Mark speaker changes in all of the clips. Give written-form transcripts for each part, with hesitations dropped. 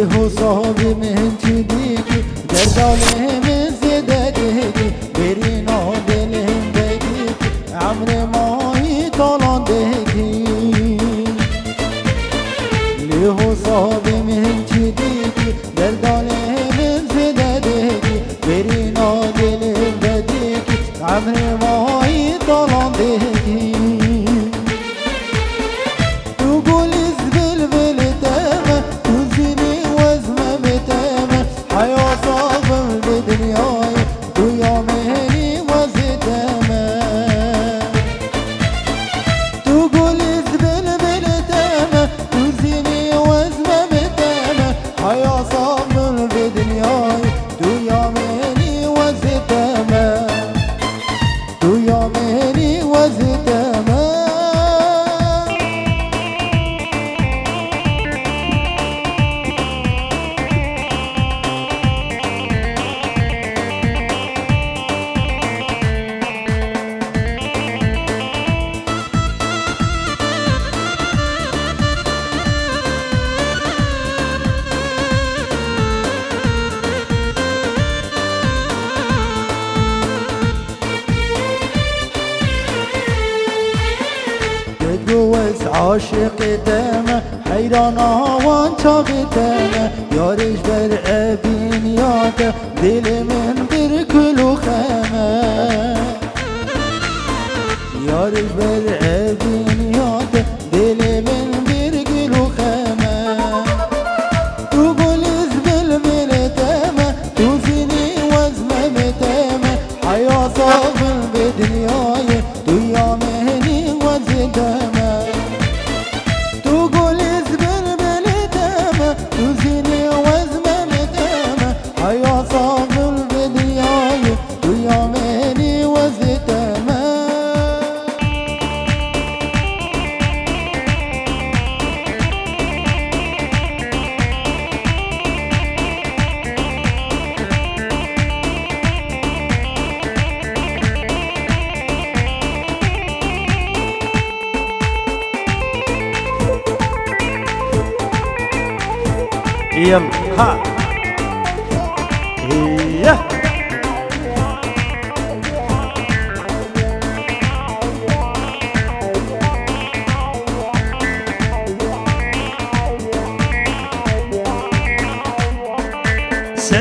Speaker 1: حسابی من چیدیکی در دالم زددیکی برین دلم بدیکی عمر ماهی طالان دهکی لی حسابی من چیدیکی در دالم زددیکی برین دلم بدیکی عمر ماهی طالان دهکی عاشق دمه حیران آوان چاق دمه یارش بر ابین یاده دل من بر کلو خمه یارش بر ابین یاده دل من بر کلو خمه تو گلیز بل بل دمه تو زینی وزمه دمه حیات آفن به دنیای تو یامنی وز دمه
Speaker 2: يلا ها ايه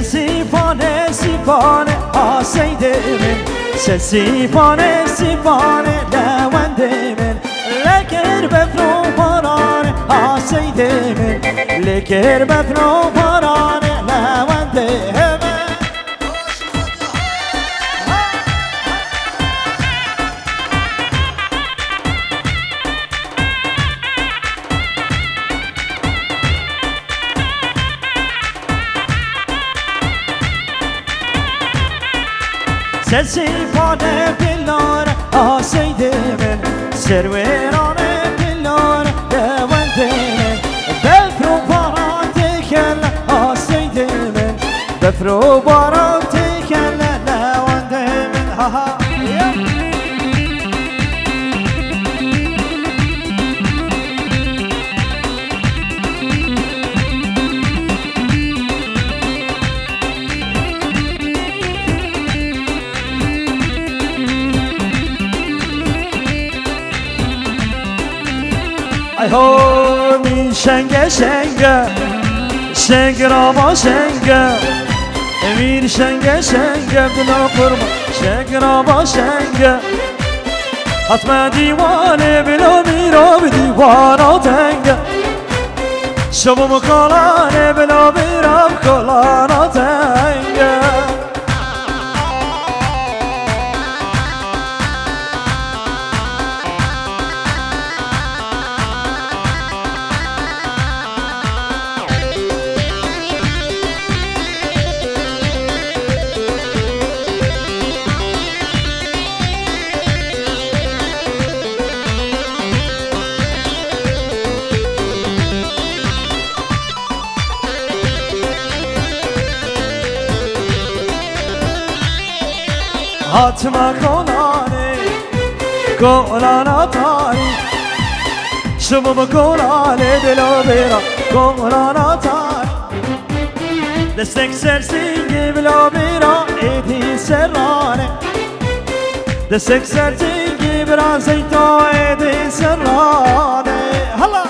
Speaker 2: سيفانه سيفانه سيد من سيفانه سيفانه لوند من لكر بفرو بارانه سيد من لكر بفرو بارانه لوند من سيفانه بلار سيد من سرويرانه بلار لوند من بفرو بارانتك سيد من بفرو بارانتك لوند من ها هو من شنگه شنگه شنگ را با شنگه امیر شنگه شنگه بلا قربان شنگ را با شنگه حتما دیوانه بلا میرا دیوانا تنگه شبم کلانه بلا میرا کلانا تنگه حتما کلانه کلانا تاری شبم کلانه دلو بیرا کلانا تاری دستك سرسينجي بلو بيرو ايدي سراني دستك سرسينجي براسيتو ايدي سراني هلا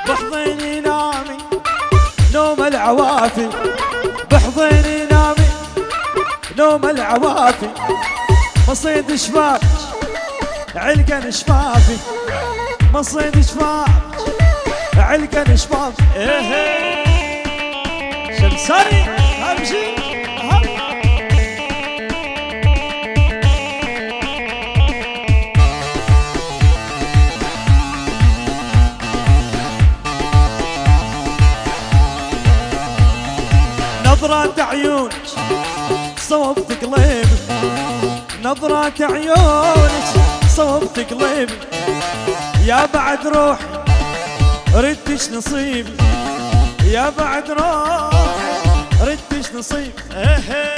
Speaker 2: بحضيني نامي نوم العوافي بحضيني نامي نوم العوافي مصيد شفاف علقن شفافي مصيد شفاف علقن شفاف ايه شمساني امشي نظرات عيونك صوبت قلبي نظرات عيونك صوبت قلبي يا بعد روحي ردش نصيبي يا بعد روحي ردش نصيبي ايه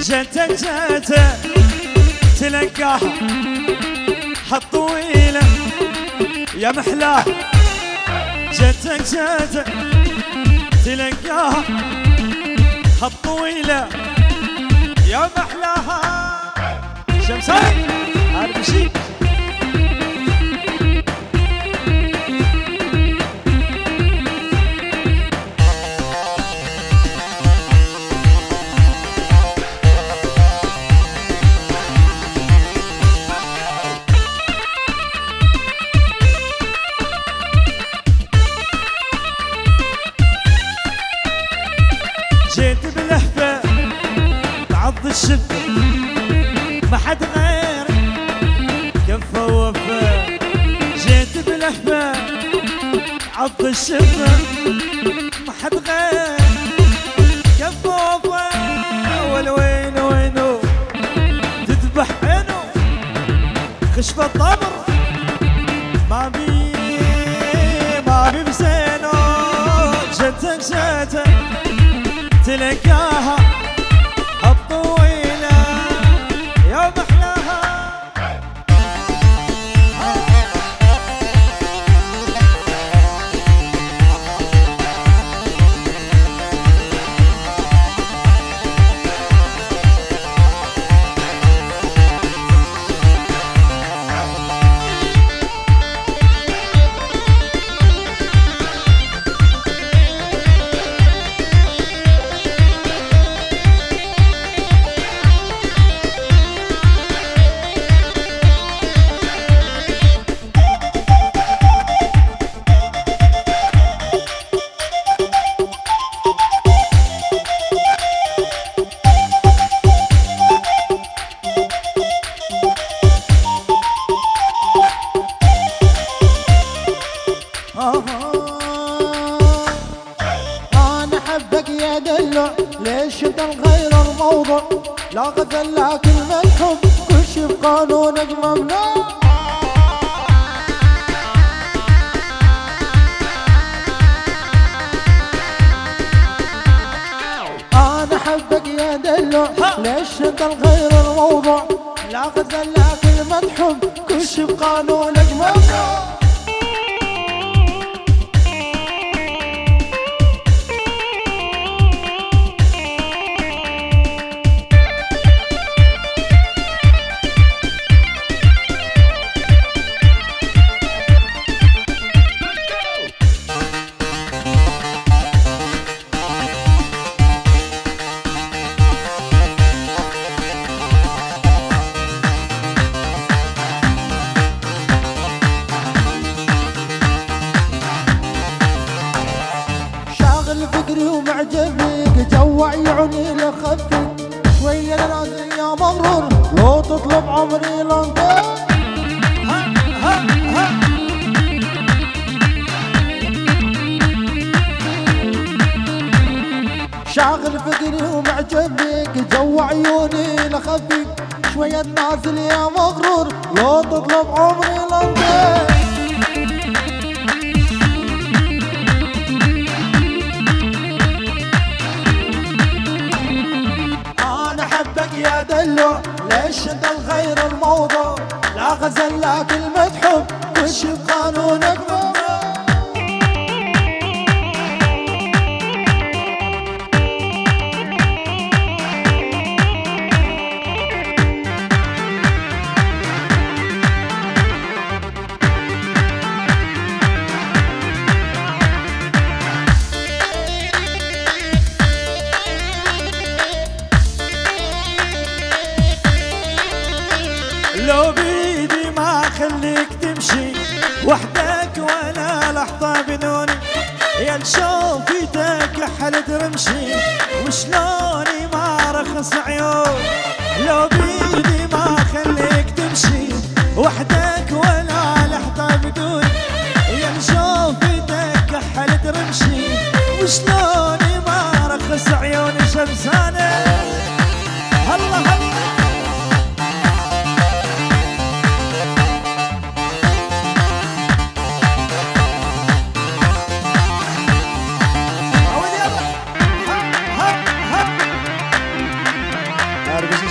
Speaker 2: جاتك جاتك تلقاها هالطويلة يا محلاها جاتك جاتك تلقاها هالطويلة يا محلاها شمساني عربشي جيت بلهفة بعض الشفة ما حد غيري كفة وفا جيت بلهفة بعض الشفة ما حد غيري كفة وفا والوين وينو تذبح عينو خشفة طبر ما بي بسينو جتك جتك تلقاها الطويلة يا محلاها
Speaker 1: لا غزل لا كلمة الحب كل شي بقانونك ممنوع. أنا حبك يا دلوع ليش انت الغير الموضوع. لا غزل لا كلمة حب كل شي بقانونك ممنوع. فكري ومعجبك جوع عيوني لخفك شوية لازم يا مغرور لو تطلب عمري لنطق. شاغل فكري ومعجبك جوع عيوني لخفك شوية نازل يا مغرور لو تطلب عمري لنطق. يا دلوع ليش انت الغير الموضوع. لا غزل لا كلمة حب كل شي بقانونك ممنوع.
Speaker 2: لو بيدي ما خليك تمشي وحدك ولا لحظة بدوني يا لشوفتك حل ترمشي وشلوني ما رخص عيون. لو بيدي ما خليك تمشي وحدك ولا لحظة بدوني يا لشوفتك حل ترمشي وشلوني ما رخص عيوني شمسانة. هلا هلا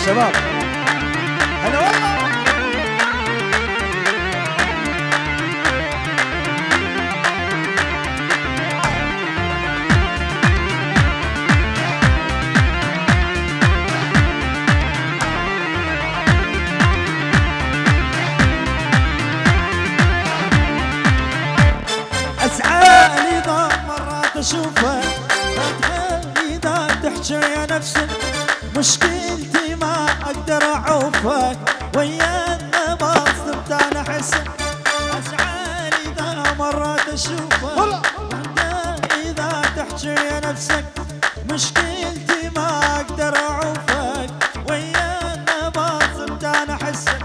Speaker 2: شباب هلا والله. أسعى إذا مرات أشوفك أتغني إذا تحكي يا نفسك مشكلتي ما اقدر اعوفك ويا النبض انا احسك. اسعى اذا مرات اشوفك وانت اذا تحكي يا نفسك مشكلتي ما اقدر اعوفك ويا النبض انا احسك.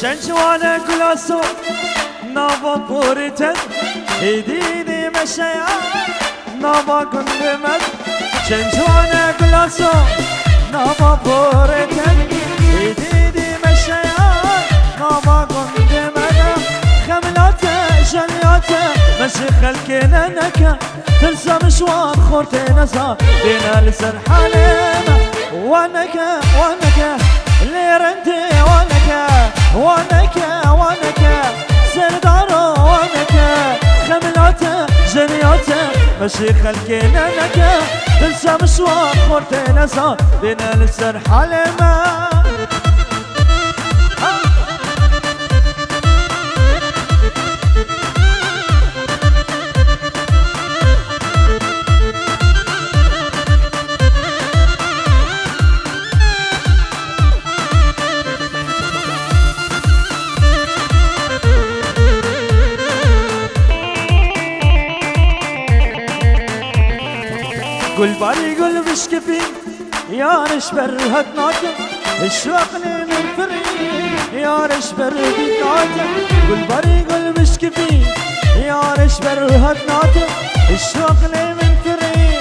Speaker 2: شنجوانا كلاسو نابا بوريتن ايديني مشيا نابا كندمت. شنجوانا كلاسو نابا بوريتن ايديني مشيا نابا كندمت. خملاته شنياته مشي خلكنا نكا تنسى مشوار خورتنا صار بينا لسن حالنا وانكا وانكا ليرنتي وانكا وانكا وانكا سردارو وانكا خملاته جنياته ماشي خلقنا نكا تنسى مشوار خورتين أسان بين السرحة لما قول باري قول بشكفي يا رشبر هتناكم اشواقني من فري يا رشبر هتناكم قول باري قول بشكفي يا رشبر هتناكم اشواقني من فري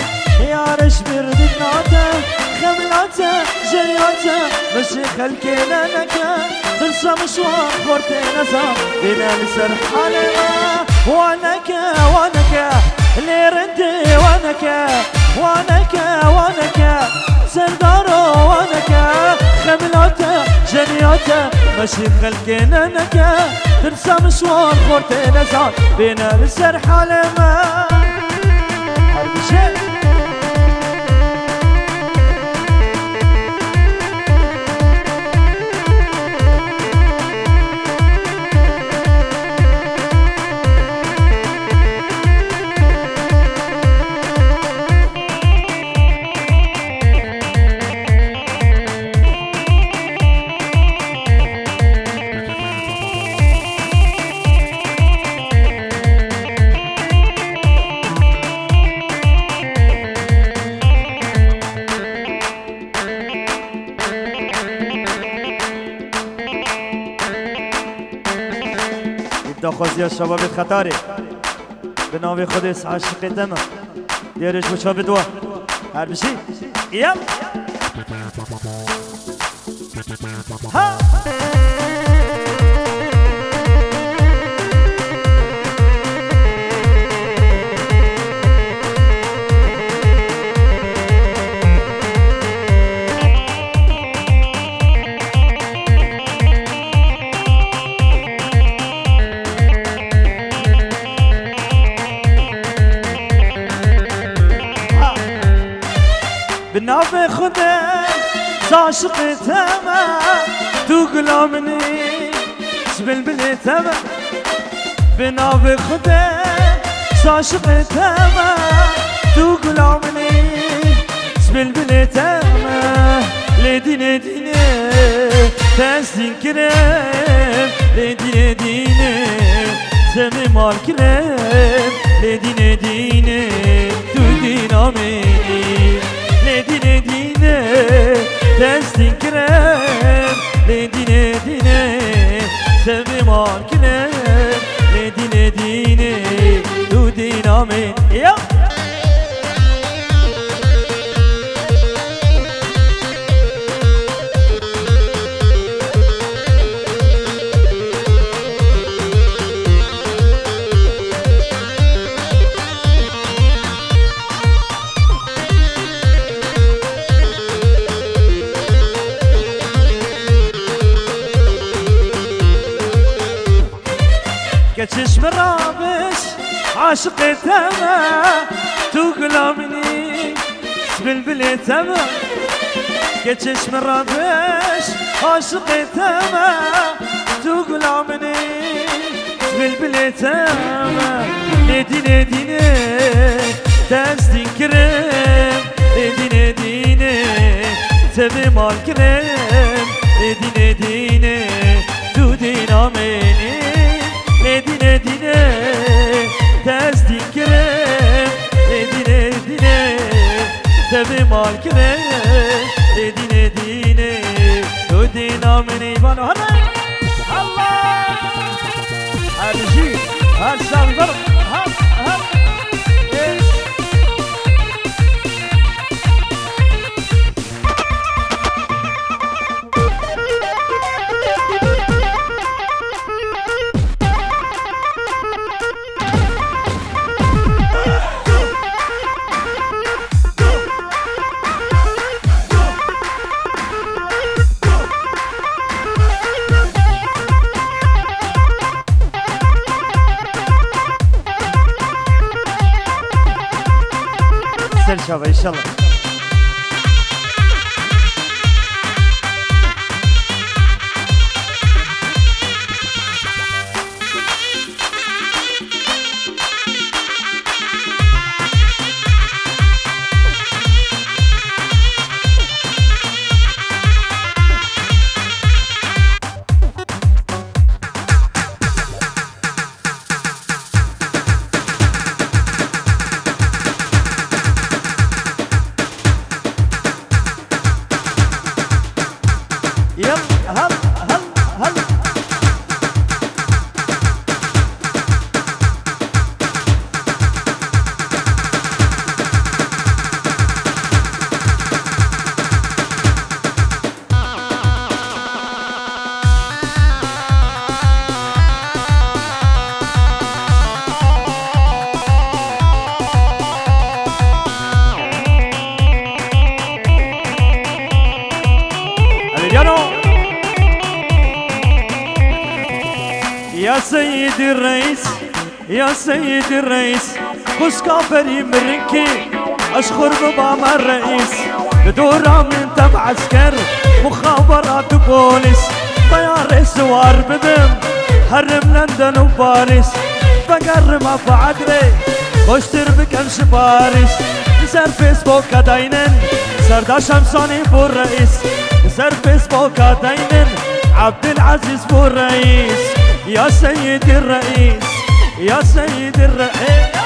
Speaker 2: يا رشبر هتناكم خملاته جرياته مشي خلكينا نكا تنسى مشوار خورتين أسان بينا نسرح علينا وانكا ليرندي وانكا سردارو وانكا خملاته جنياته ماشي خلقنا نكا تنسى مشوار خورتين أسان بينا نسرح علينا حرب شيء خوزی از شباب خطاری به نام خودش عاشق دمه دیرش بچه بدوا هر بشی یم ها بنافي خدك عاشق تما تقلمني بلبل تما بنافي خدك عاشق تما تقلمني بلبل تما لديني ديني تسدين كريم لديني ديني تمي مال كريم لديني ديني تدين اميني لديني ديني تسدين كريم لديني ديني تمي مال كريم لديني ديني تدين اميني كتشش مرابش عاشق تما تقلمني بلبل تما كتشش مرابش عاشق تما تقلمني بلبل تما لديني ديني تسدين كريم لديني ديني تبي مال كريم لديني ديني تدين اميني لديني ديني تسدين كريم لديني ديني تبي مال كريم لديني ديني تدين اميني بانو هلا الله هالجي هالسنبر هل شابه ان شاء الله. يا سيدي الرئيس يا سيدي الرئيس خش كافري مرنكي اشخر بابا الرئيس بدورة من تبع عسكر مخابرات وبوليس طيار سوار ببم هرب لندن وباريس بقرب بعدري بشتر بكمش باريس نسر فيسبوك داينن سردار شمساني بو الرئيس نسر فيسبوك داينن عبد العزيز بو الرئيس يا سيدي الرئيس يا سيدي الرئيس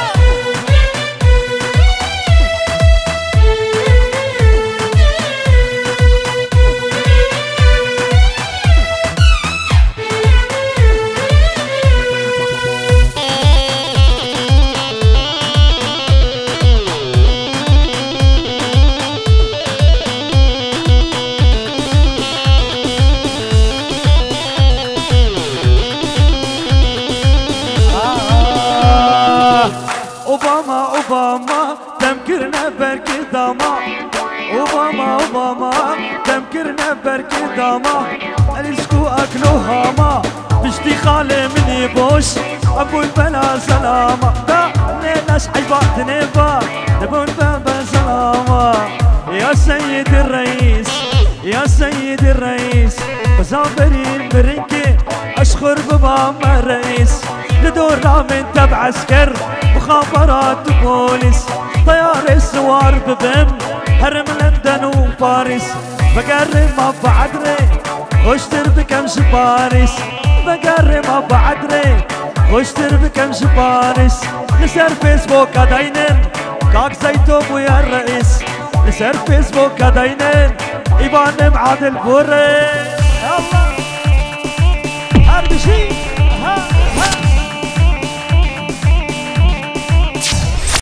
Speaker 2: اوباما تمكرنا بركي داما اوباما تمكرنا بركي داما الاسكو اكلو هاما بشتي خالي مني بوش ابو البلا سلامة دا ناس حيبات نبا ابو البلا سلامة يا سيدي الرئيس يا سيدي الرئيس بزابرين برنكي اشخر بباما الرئيس لدورنا من تبع عسكر مخابرات وبوليس طيار السوار ببم هرم لندن وباريس بقرب ما بعدري واشتر بكمش باريس بقرب ما بعدري واشتر بكمش باريس نسر فيسبوك داينن كاك زيتو ويا الرئيس نسر فيسبوك داينن ايبان معادل بوري يلا هذا شي